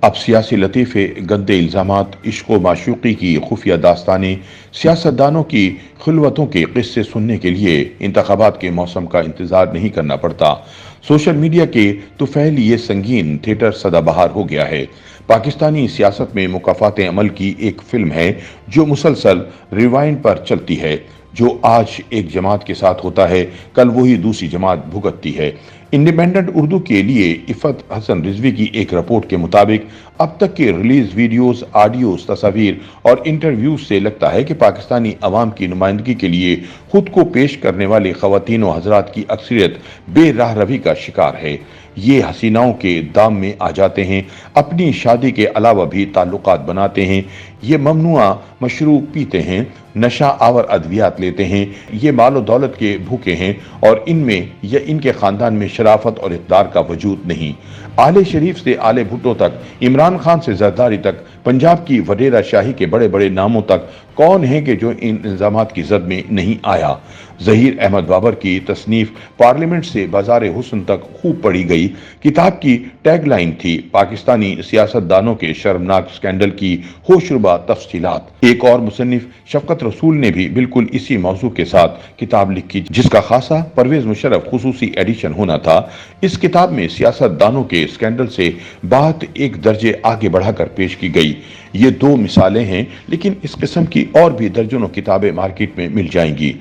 اب سیاسی لطیفے، گندے الزامات، عشق و معشوقی کی خفیہ داستانیں، سیاستدانوں کی خلوتوں کے قصے سننے کے لیے انتخابات کے موسم کا انتظار نہیں کرنا پڑتا۔ سوشل میڈیا کے طفیل یہ سنگین تھیٹر سدا بہار ہو گیا ہے۔ پاکستانی سیاست میں مکافات عمل کی ایک فلم ہے جو مسلسل ریوائنڈ پر چلتی ہے۔ جو آج ایک جماعت کے ساتھ ہوتا ہے، کل وہی دوسری جماعت بھگتتی ہے۔ انڈیپینڈنٹ اردو کے لیے عفت حسن رضوی کی ایک رپورٹ کے مطابق اب تک کے ریلیز ویڈیوز، آڈیوز، تصاویر اور انٹرویوز سے لگتا ہے کہ پاکستانی عوام کی نمائندگی کے لیے خود کو پیش کرنے والی خواتین و حضرات کی اکثریت بے راہ روی کا شکار ہے۔ یہ حسیناؤں کے دام میں آ جاتے ہیں، اپنی شادی کے علاوہ بھی تعلقات بناتے ہیں، یہ ممنوعہ مشروب پیتے ہیں، نشہ آور ادویات لیتے ہیں، یہ مال و دولت کے بھوکے ہیں اور ان میں یا ان کے خاندان میں شرافت اور اقدار کا وجود نہیں۔ آل شریف سے آل بھٹو تک، عمران خان سے زرداری تک، پنجاب کی وڈیرہ شاہی کے بڑے بڑے ناموں تک کون ہے کہ جو ان الزامات کی زد میں نہیں آیا؟ ظہیر احمد بابر کی تصنیف پارلیمنٹ سے بازار حسن تک خوب پڑھی گئی۔ کتاب کی ٹیگ لائن تھی پاکستانی سیاستدانوں کے شرمناک سکینڈل کی ہوشربا تفصیلات۔ ایک اور مصنف شفقت رسول نے بھی بالکل اسی موضوع کے ساتھ کتاب لکھی جس کا خاصہ پرویز مشرف خصوصی ایڈیشن ہونا تھا۔ اس کتاب میں سیاستدانوں کے سکینڈل سے بات ایک درجے آگے بڑھا کر پیش کی گئی۔ یہ دو مثالیں ہیں، لیکن اس قسم کی اور بھی درجنوں کتابیں مارکیٹ میں مل جائیں گی۔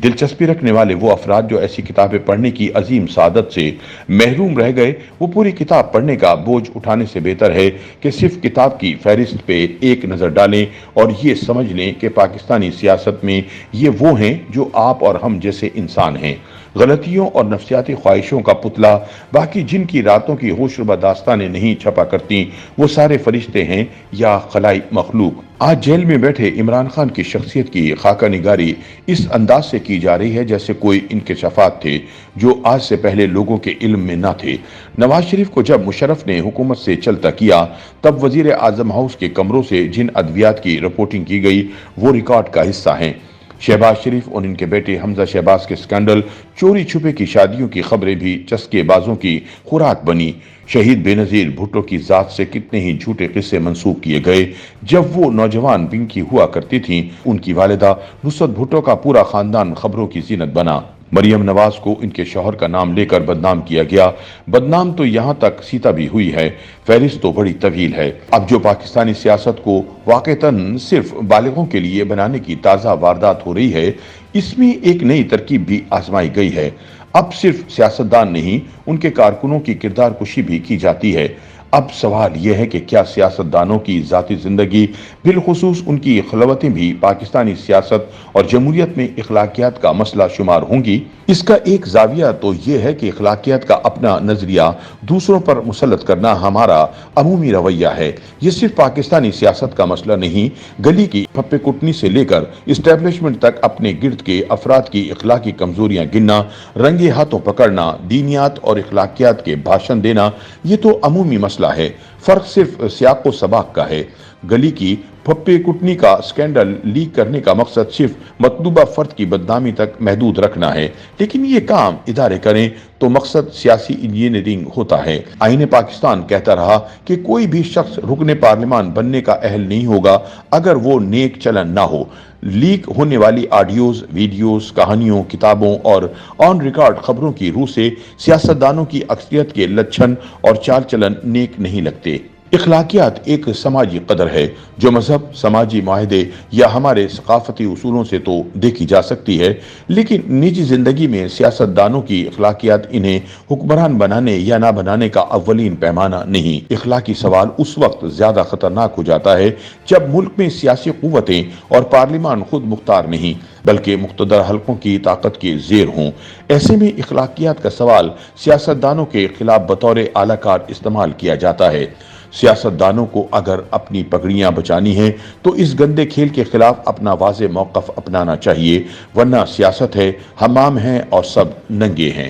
دلچسپی رکھنے والے وہ افراد جو ایسی کتابیں پڑھنے کی عظیم سعادت سے محروم رہ گئے، وہ پوری کتاب پڑھنے کا بوجھ اٹھانے سے بہتر ہے کہ صرف کتاب کی فہرست پہ ایک نظر ڈالیں اور یہ سمجھ لیں کہ پاکستانی سیاست میں یہ وہ ہیں جو آپ اور ہم جیسے انسان ہیں، غلطیوں اور نفسیاتی خواہشوں کا پتلا۔ باقی جن کی راتوں کی ہوشربا داستانیں نہیں چھپا کرتی، وہ سارے فرشتے ہیں یا خلائی مخلوق۔ آج جیل میں بیٹھے عمران خان کی شخصیت کی خاکہ نگاری اس انداز سے کی جا رہی ہے جیسے کوئی انکشافات تھے جو آج سے پہلے لوگوں کے علم میں نہ تھے۔ نواز شریف کو جب مشرف نے حکومت سے چلتا کیا، تب وزیر اعظم ہاؤس کے کمروں سے جن ادویات کی رپورٹنگ کی گئی وہ ریکارڈ کا حصہ ہیں۔ شہباز شریف اور ان کے بیٹے حمزہ شہباز کے سکینڈل، چوری چھپے کی شادیوں کی خبریں بھی چسکے بازوں کی خوراک بنی۔ شہید بے نظیر بھٹو کی ذات سے کتنے ہی جھوٹے قصے منسوب کیے گئے۔ جب وہ نوجوان پنکی ہوا کرتی تھیں، ان کی والدہ نصرت بھٹو کا پورا خاندان خبروں کی زینت بنا۔ مریم نواز کو ان کے شوہر کا نام لے کر بدنام کیا گیا۔ بدنام تو یہاں تک سیتا بھی ہوئی ہے۔ فہرست تو بڑی طویل ہے۔ اب جو پاکستانی سیاست کو واقعتاً صرف بالغوں کے لیے بنانے کی تازہ واردات ہو رہی ہے، اس میں ایک نئی ترکیب بھی آزمائی گئی ہے۔ اب صرف سیاستدان نہیں، ان کے کارکنوں کی کردار کشی بھی کی جاتی ہے۔ اب سوال یہ ہے کہ کیا سیاستدانوں کی ذاتی زندگی، بالخصوص ان کی خلوتیں بھی پاکستانی سیاست اور جمہوریت میں اخلاقیات کا مسئلہ شمار ہوں گی؟ اس کا ایک زاویہ تو یہ ہے کہ اخلاقیات کا اپنا نظریہ دوسروں پر مسلط کرنا ہمارا عمومی رویہ ہے۔ یہ صرف پاکستانی سیاست کا مسئلہ نہیں، گلی کی پھپے کٹنی سے لے کر اسٹیبلشمنٹ تک اپنے گرد کے افراد کی اخلاقی کمزوریاں گننا، رنگے ہاتھوں پکڑنا، دینیات اور اخلاقیات کے بھاشن دینا، یہ تو عمومی مسئلہ ہے۔ فرق صرف سیاق و سباق کا ہے۔ گلی کی پھپے کٹنی کا سکینڈل لیک کرنے کا مقصد صرف مطلوبہ فرد کی بدنامی تک محدود رکھنا ہے، لیکن یہ کام ادارے کریں تو مقصد سیاسی انجینئرنگ ہوتا ہے۔ آئین پاکستان کہتا رہا کہ کوئی بھی شخص رکن پارلیمان بننے کا اہل نہیں ہوگا اگر وہ نیک چلن نہ ہو۔ لیک ہونے والی آڈیوز، ویڈیوز، کہانیوں، کتابوں اور آن ریکارڈ خبروں کی روح سے سیاستدانوں کی اکثریت کے لچھن اور چال چلن نیک نہیں لگتے۔ اخلاقیات ایک سماجی قدر ہے جو مذہب، سماجی معاہدے یا ہمارے ثقافتی اصولوں سے تو دیکھی جا سکتی ہے، لیکن نجی زندگی میں سیاستدانوں کی اخلاقیات انہیں حکمران بنانے یا نہ بنانے کا اولین پیمانہ نہیں۔ اخلاقی سوال اس وقت زیادہ خطرناک ہو جاتا ہے جب ملک میں سیاسی قوتیں اور پارلیمان خود مختار نہیں بلکہ مقتدر حلقوں کی طاقت کے زیر ہوں۔ ایسے میں اخلاقیات کا سوال سیاستدانوں کے خلاف بطور اعلی کار استعمال کیا جاتا ہے۔ سیاستدانوں کو اگر اپنی پگڑیاں بچانی ہیں تو اس گندے کھیل کے خلاف اپنا واضح موقف اپنانا چاہیے، ورنہ سیاست ہے، حمام ہیں اور سب ننگے ہیں۔